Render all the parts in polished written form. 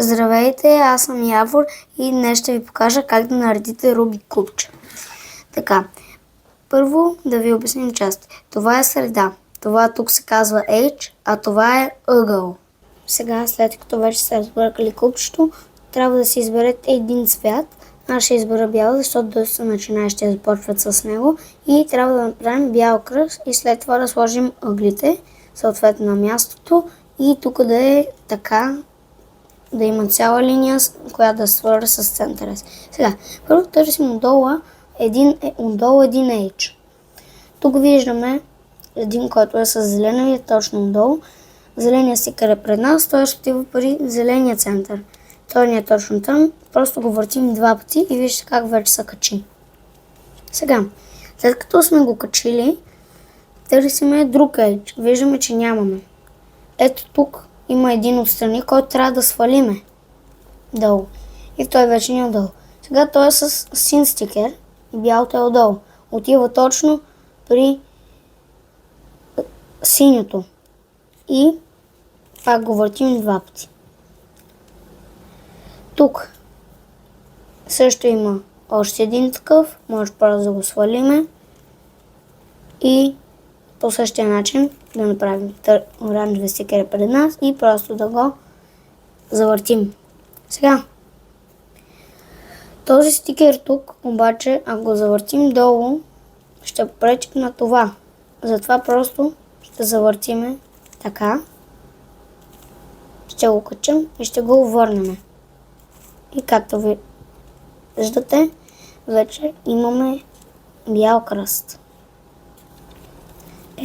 Здравейте, аз съм Явор и днес ще ви покажа как да наредите Рубик кубче. Така, първо да ви обясним част. Това е среда. Това тук се казва H, а това е ъгъл. Сега, след като вече сте разбъркали кубчето, трябва да си изберете един цвят. Аз ще избера бял, защото доста начинаещи да започват с него. И трябва да направим бял кръст и след това да сложим ъглите, съответно на мястото. И тук да е така, да има цяла линия, която да свързва с центъра си. Сега, първо търсим отдолу един H. Тук виждаме един, който е с зеления точно отдолу. Зеления стикър е пред нас, той ще отива при зеления център. Той не е точно там, просто го въртим два пъти и вижте как вече се качи. Сега, след като сме го качили, търсиме друг H. Виждаме, че нямаме. Ето тук има един отстрани, който трябва да свалиме долу. И той вече не е отдолу. Сега той е с син стикер и бялото е отдолу. Отива точно при синьото. И пак го въртим два пъти. Тук също има още един такъв. Може просто да го свалиме. И по същия начин да направим оранжеви стикер пред нас и просто да го завъртим. Сега, този стикер тук, обаче, ако го завъртим долу, ще попречи на това. Затова просто ще завъртиме така. Ще го качим и ще го върнем. И както ви виждате, вече имаме бял кръст.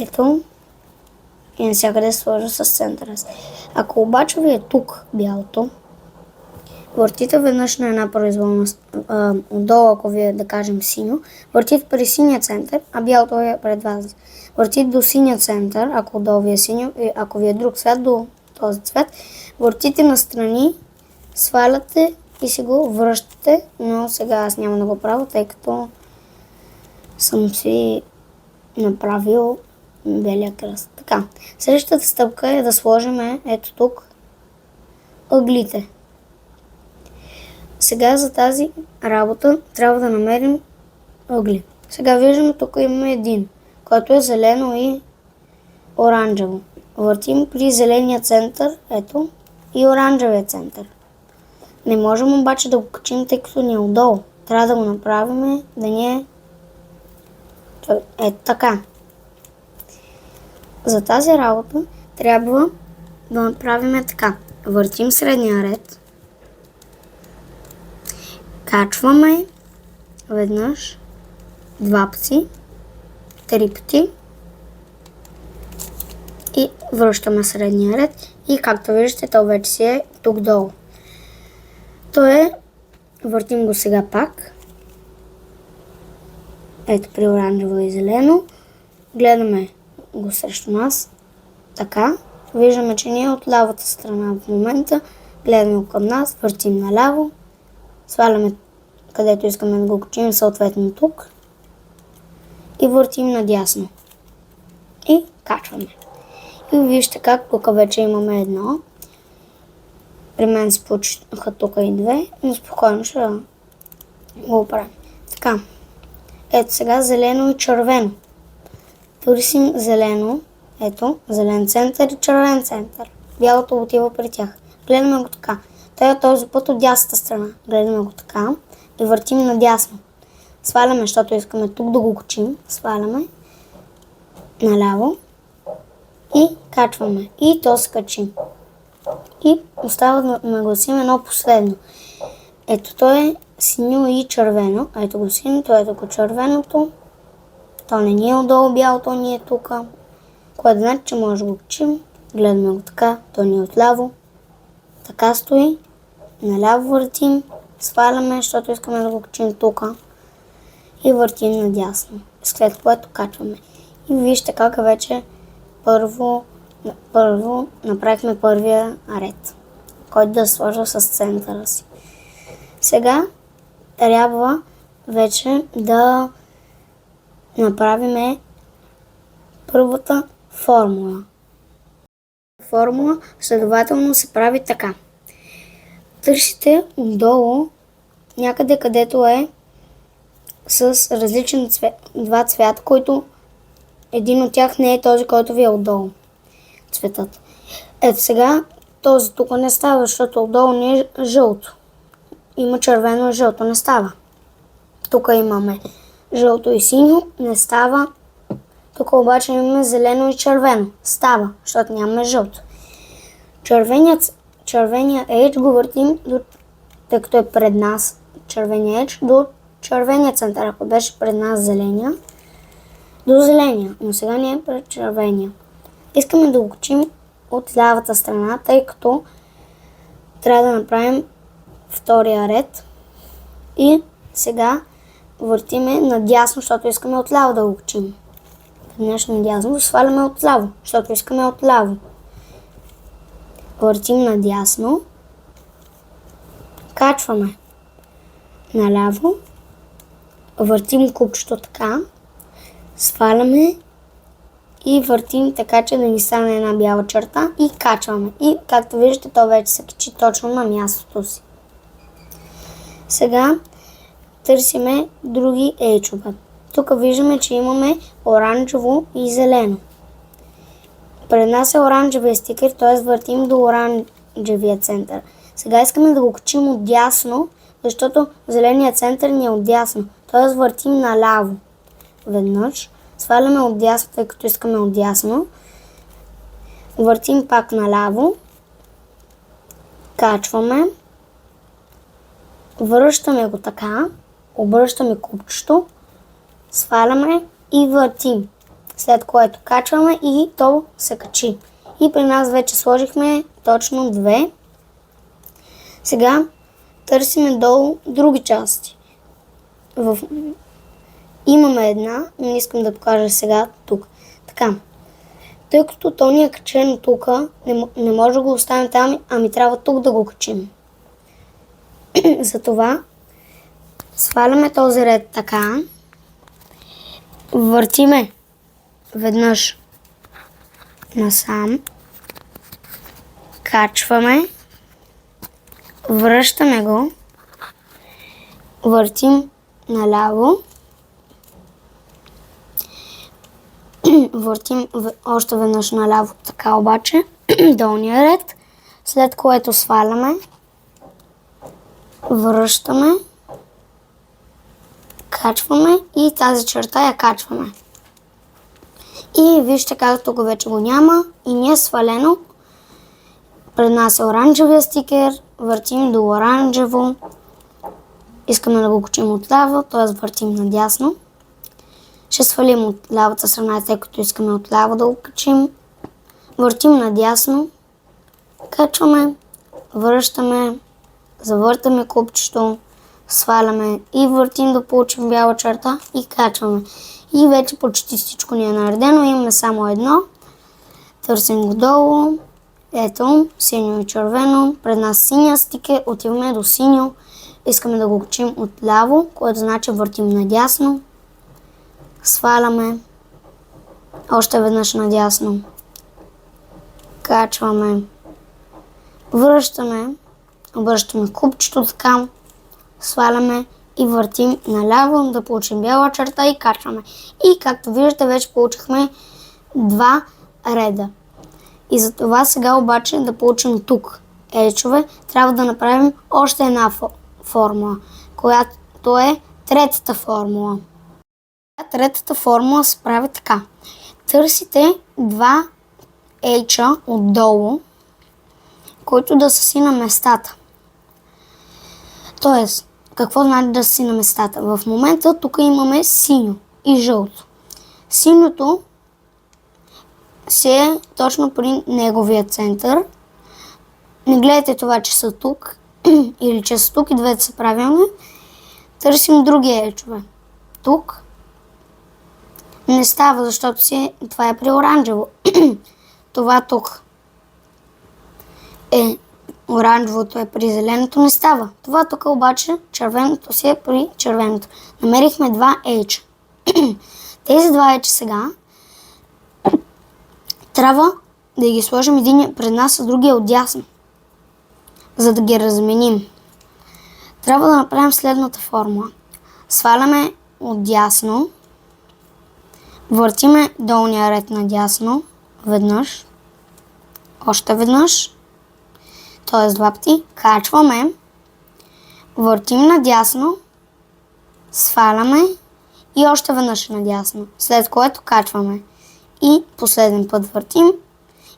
Ето, и навсякъде сложа с центъра си. Ако обаче ви е тук бялото, въртите веднъж на една произволна отдолу, ако ви е, да кажем, синьо, въртите при синия център, а бялото е пред вас. Въртите до синия център, ако отдолу ви е синьо, и ако ви е друг цвят, до този цвят, въртите настрани, сваляте и си го връщате, но сега аз няма да го правя, тъй като съм си направил белия кръст. Така, следващата стъпка е да сложим ето тук ъглите. Сега за тази работа трябва да намерим ъгли. Сега виждаме, тук имаме един, който е зелено и оранжево. Въртим при зеления център, ето, и оранжевия център. Не можем обаче да го качим, тъй като ни е отдолу. Трябва да го направим да ни е ето така. За тази работа трябва да направим така. Въртим средния ред. Качваме веднъж, два пъти, три пъти и връщаме средния ред. И както виждате, то вече си е тук долу. Въртим го сега пак. Ето при оранжево и зелено. Гледаме го срещу нас. Така. Виждаме, че ние от лявата страна в момента. Гледаме го към нас. Въртим наляво. Сваляме където искаме да го качим, съответно тук. И въртим надясно. И качваме. И вижте как тук вече имаме едно. При мен се получиха тук и две, но спокойно ще го оправим. Така. Ето сега зелено и червено. Търсим зелено. Ето, зелен център и червен център. Бялото отива при тях. Гледаме го така. Той е този път от дясната страна. Гледаме го така и въртим надясно. Сваляме, защото искаме тук да го качим. Сваляме наляво и качваме. И то се качи. И остава да нагласим едно последно. Ето, то е синьо и червено. Ето го синьото, ето го червеното. То не ни е отдолу бялото, ни е тук. Което значи, че може да го качим. Гледаме го така, то ни е отляво. Така стои. Наляво въртим. Сваляме, защото искаме да го качим тук. И въртим надясно. След което качваме. И вижте как вече първо направихме първия ред, който да сложа с центъра си. Сега трябва вече да направим първата формула. Формула следователно се прави така. Търсите отдолу, някъде където е с различен два цвята, който един от тях не е този, който ви е отдолу. Цветът. Ето сега този тук не става, защото отдолу не е жълто. Има червено и жълто, не става. Тук имаме жълто и синьо, не става. Тук обаче имаме зелено и червено. Става, защото нямаме жълто. Червения едж го въртим, тъй като е пред нас червения едж, до червения център. Ако беше пред нас зеления, до зеления, но сега не е пред червения. Искаме да го качим от лявата страна, тъй като трябва да направим втория ред. И сега въртиме надясно, защото искаме отляво да го качим. Веднъж надясно сваляме отляво, защото искаме отляво. Въртим надясно, качваме наляво, въртим купчето така, сваляме и въртим така, че да ни стане една бяла черта и качваме. И както виждате, то вече се качи точно на мястото си. Сега търсиме други ейчове. Тук виждаме, че имаме оранжево и зелено. Пред нас е оранжевия стикер, т.е. въртим до оранжевия център. Сега искаме да го качим отдясно, защото зеленият център ни е отдясно. Т.е. въртим наляво. Веднъж сваляме отдясно, тъй като искаме отдясно. Въртим пак наляво. Качваме. Връщаме го така. Обръщаме купчето. Сваляме и въртим. След което качваме и то се качи. И при нас вече сложихме точно две. Сега търсиме долу други части. Имаме една, но искам да покажа сега тук. Така. Тъй като то ни е качено тук, не може да го оставим там, ами трябва тук да го качим. Затова сваляме този ред така. Въртиме веднъж насам. Качваме. Връщаме го. Въртим наляво. Въртим още веднъж наляво, така обаче, долния ред, след което сваляме, връщаме, качваме и тази черта я качваме. И вижте как тук вече го няма и не е свалено. Пред нас е оранжевия стикер, въртим до оранжево, искаме да го качим отляво, т.е. въртим надясно. Ще свалим от лявата страна, тъй като искаме отляво да го качим. Въртим надясно, качваме, връщаме, завъртаме купчето, сваляме и въртим да получим бяла черта и качваме. И вече почти всичко ни е наредено, имаме само едно. Търсим го долу, ето, синьо и червено, пред нас синя стикер, отиваме до синьо, искаме да го качим отляво, което значи въртим надясно. Сваляме, още веднъж надясно, качваме, обръщаме купчето така, сваляме и въртим наляво да получим бяла черта и качваме. И както виждате, вече получихме два реда. И за това сега обаче да получим тук ейчове, трябва да направим още една формула, която е третата формула. Третата формула се прави така. Търсите два ейча отдолу, които да са си на местата. Тоест, какво значи да са си на местата? В момента тук имаме синьо и жълто. Синьото си е точно при неговия център. Не гледайте това, че са тук или че са тук и двете са правилни. Търсим други ейчове. Тук не става, защото това е при оранжево. Това тук е оранжевото е при зеленото, не става. Това тук обаче червеното си е при червеното. Намерихме два ейча. Тези два ейча сега трябва да ги сложим един пред нас, а другия отдясно. За да ги разменим, трябва да направим следната формула. Сваляме отдясно, въртиме долния ред надясно, веднъж, още веднъж, т.е. два пъти, качваме, въртим надясно, сваляме и още веднъж надясно, след което качваме и последен път въртим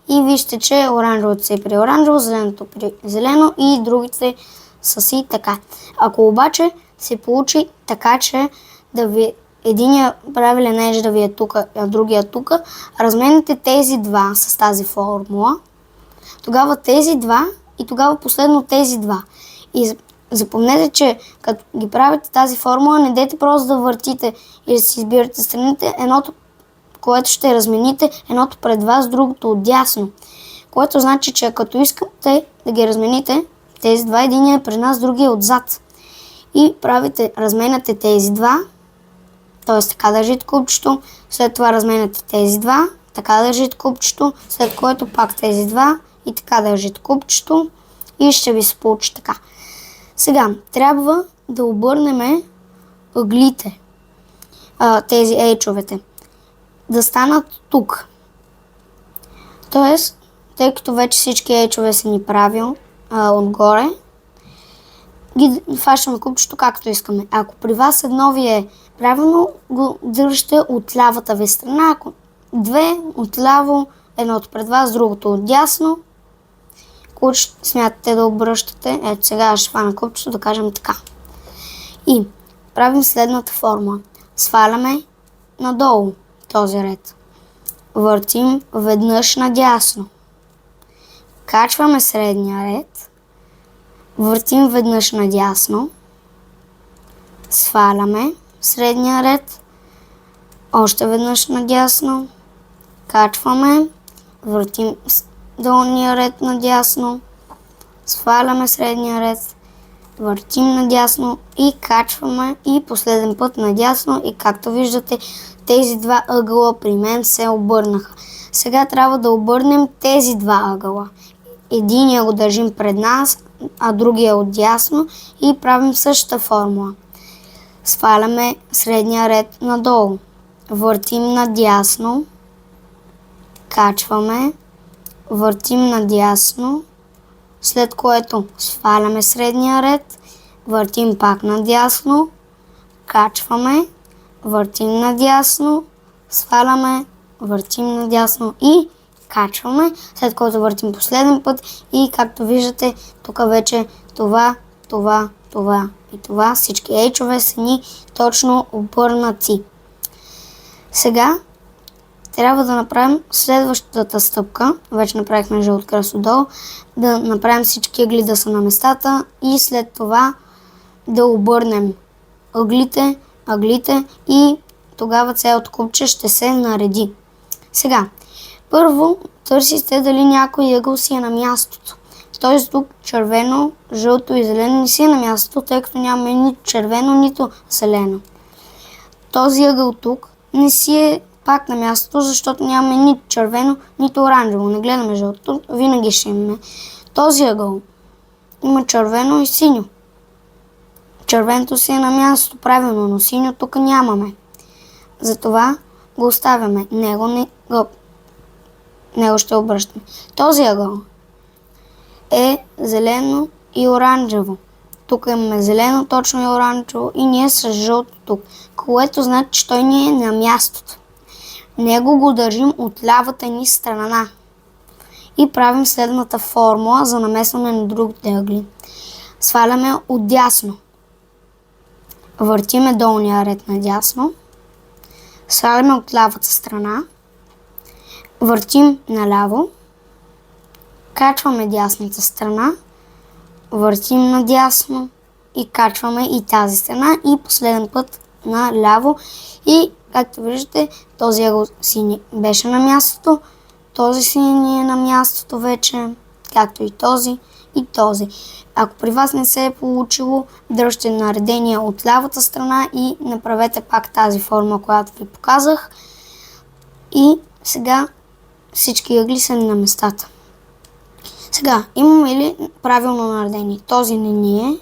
и вижте, че оранжевото си при оранжево, зеленото при зелено и другите са си така. Ако обаче се получи така, че да ви единия правилен еж да ви е тук, а другия тук, размените тези два с тази формула, тогава тези два и тогава последно тези два. И запомнете, че като ги правите тази формула, не дайте просто да въртите и да си избирате страните, едното, което ще размените, едното пред вас, другото отдясно. Което значи, че като искате да ги размените, тези два, единия е пред нас, другия е отзад. И разменяте тези два, т.е. така държите купчето, след това разменяте тези два, така държите купчето, след което пак тези два и така държите купчето и ще ви се получи така. Сега, трябва да обърнем ъглите, тези ейчовете, да станат тук. Тоест, тъй като вече всички ейчове са ни правил отгоре, ги фащаме купчето както искаме. Ако при вас едно ви е правилно, го държите от лявата ви страна. Ако две отляво, едното пред вас, другото отдясно, купчето смятате да обръщате. Ето сега ще фана купчето, да кажем така. И правим следната форма. Сваляме надолу този ред. Въртим веднъж надясно. Качваме средния ред. Въртим веднъж надясно. Сваляме средния ред. Още веднъж надясно. Качваме. Въртим долния ред надясно. Сваляме средния ред. Въртим надясно и качваме и последен път надясно и както виждате, тези два ъгъла при мен се обърнаха. Сега трябва да обърнем тези два ъгъла. Единия го държим пред нас, а другия отдясно и правим същата формула. Сваляме средния ред надолу. Въртим надясно. Качваме. Въртим надясно. След което сваляме средния ред. Въртим пак надясно. Качваме. Въртим надясно. Сваляме. Въртим надясно и качваме, след което въртим последен път и както виждате, тук вече това и това, всички ейчове са ни точно обърнати. Сега трябва да направим следващата стъпка, вече направихме жълт кръстодолу, да направим всички ъгли да са на местата и след това да обърнем ъглите и тогава цялото купче ще се нареди. Сега, първо търсите дали някой ъгъл си е на мястото. Т.е. тук червено, жълто и зелено не си е на мястото, тъй като нямаме нито червено, нито зелено. Този ъгъл тук не си е пак на мястото, защото нямаме нито червено, нито оранжево. Не гледаме жълто, винаги ще имаме. Този ъгъл има червено и синьо. Червеното си е на мястото правилно, но синьо тук нямаме. Затова го оставяме. Него ще обръщаме. Този ъгъл е зелено и оранжево. Тук имаме зелено, точно и оранжево и ние с жълто тук, което значи, че той ни е на мястото. Него го държим от лявата ни страна и правим следната формула за намесване на другите ъгли. Сваляме отдясно. Въртиме долния ред надясно. Сваляме от лявата страна. Въртим наляво. Качваме дясната страна. Въртим надясно и качваме и тази страна и последен път наляво. И както виждате, този ъгъл си беше на мястото, този си е на мястото вече, както и този и този. Ако при вас не се е получило, дръжте наредения от лявата страна и направете пак тази форма, която ви показах. И сега всички ъгли са на местата. Сега, имаме ли правилно наредени? Този не ни е,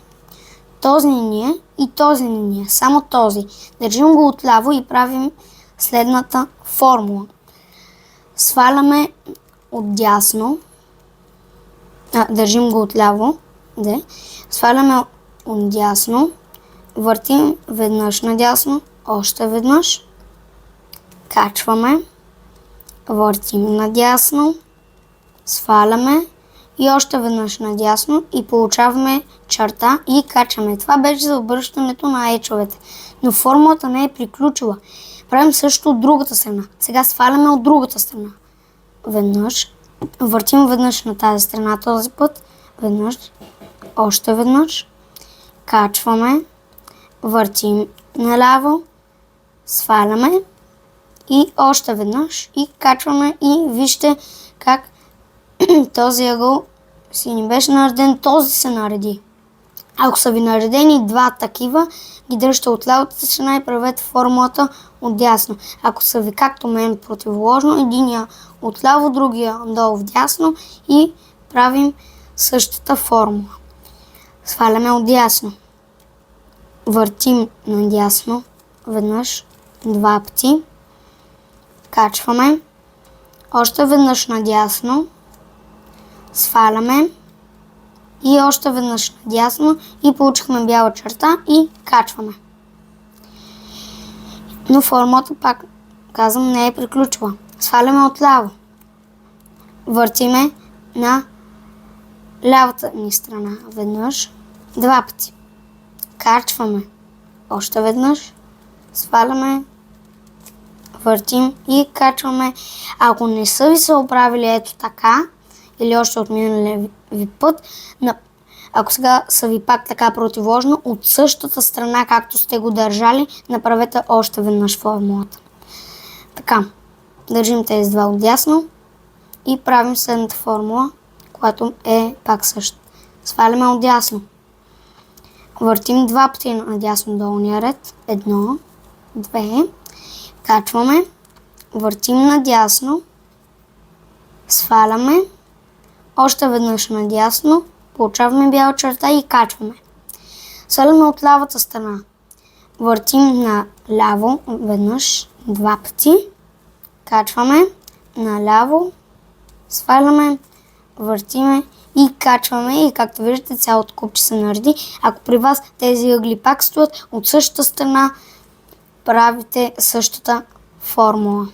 този не ни е и този не ни е. Само този. Държим го отляво и правим следната формула. Сваляме отдясно. Държим го отляво. Сваляме отдясно. Въртим веднъж надясно. Още веднъж. Качваме. Въртим надясно. Сваляме. И още веднъж надясно и получаваме черта и качваме. Това беше за обръщането на ечовете. Но формулата не е приключила. Правим също от другата страна. Сега сваляме от другата страна. Веднъж. Въртим веднъж на тази страна този път. Веднъж. Още веднъж. Качваме. Въртим наляво. Сваляме. И още веднъж. И качваме. И вижте как този ъгъл си ни беше нареден, този се нареди. Ако са ви наредени два такива, ги дръжте от лявата страна и правете формулата отдясно. Ако са ви както мен противоложно, единия отляво, другия долу вдясно и правим същата формула. Сваляме отдясно. Въртим надясно веднъж, два пъти. Качваме. Още веднъж надясно. Сваляме и още веднъж надясно и получихме бяла черта и качваме. Но формулата, пак казвам, не е приключила. Сваляме отляво. Въртиме на лявата ни страна веднъж, два пъти. Качваме още веднъж. Сваляме. Въртим и качваме. Ако не са ви се оправили ето така, или още от миналия ви път, ако сега са ви пак така противоложно, от същата страна, както сте го държали, направете още веднъж формулата. Така, държим тези два отдясно и правим следната формула, която е пак същата. Сваляме отдясно. Въртим два пъти надясно долния ред. Едно, две. Качваме. Въртим надясно. Сваляме. Още веднъж надясно, получаваме бяла черта и качваме. Сваляме от лявата страна. Въртим наляво веднъж, два пъти. Качваме наляво, сваляме, въртиме и качваме. И както виждате, цялото купче се нареди. Ако при вас тези ъгли пак стоят от същата страна, правите същата формула.